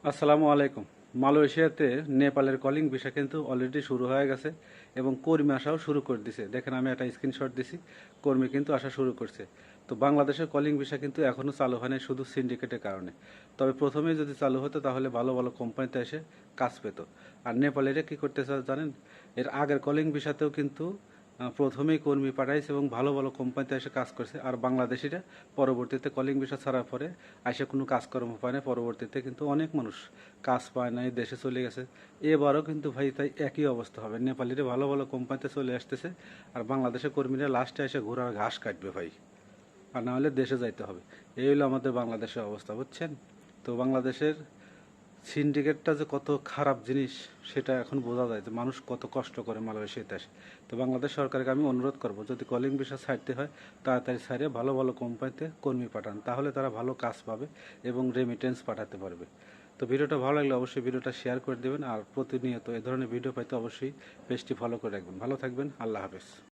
আসসালামু আলাইকুম। মালয়েশিয়াতে নেপালের কলিং ভিসা কিন্তু অলরেডি শুরু হয়ে গেছে এবং কর্মী আসাও শুরু করে দিছে। দেখেন আমি একটা স্ক্রিনশট দিছি, কর্মী কিন্তু আসা শুরু করছে। তো বাংলাদেশের কলিং ভিসা কিন্তু এখনও চালু হয় নাই, শুধু সিন্ডিকেটের কারণে। তবে প্রথমেই যদি চালু হতো তাহলে ভালো ভালো কোম্পানিতে এসে কাজ পেত। আর নেপালিরা কী করতেছে জানেন? এর আগের কলিং ভিসাতেও কিন্তু প্রথমেই কর্মী পাঠাইছে এবং ভালো ভালো কোম্পানিতে এসে কাজ করছে। আর বাংলাদেশিরা পরবর্তীতে কলিং ভিসা ছাড়ার পরে এসে কোনো কাজকর্ম পায় না, পরবর্তীতে কিন্তু অনেক মানুষ কাজ পায় নাই, দেশে চলে গেছে। এবারও কিন্তু ভাই তাই একই অবস্থা হবে, নেপালিরা ভালো ভালো কোম্পানিতে চলে আসতেছে আর বাংলাদেশের কর্মীরা লাস্টে এসে ঘোড়ার ঘাস কাটবে ভাই। আর না হলে দেশে যাইতে হবে। এই হলো আমাদের বাংলাদেশের অবস্থা, বুঝছেন? তো বাংলাদেশের সিন্ডিকেটটা যে কত খারাপ জিনিস সেটা এখন বোঝা যায়, যে মানুষ কত কষ্ট করে মালয়েশিয়াতে আসে। তো বাংলাদেশ সরকারকে আমি অনুরোধ করব, যদি কলিং ভিসা ছাড়তে হয় তাড়াতাড়ি ছাড়িয়ে ভালো ভালো কোম্পানিতে কর্মী পাঠান, তাহলে তারা ভালো কাজ পাবে এবং রেমিটেন্স পাঠাতে পারবে। তো ভিডিওটা ভালো লাগলে অবশ্যই ভিডিওটা শেয়ার করে দেবেন, আর প্রতিনিয়ত এ ধরনের ভিডিও পাইতে অবশ্যই পেজটি ফলো করে রাখবেন। ভালো থাকবেন, আল্লাহ হাফেজ।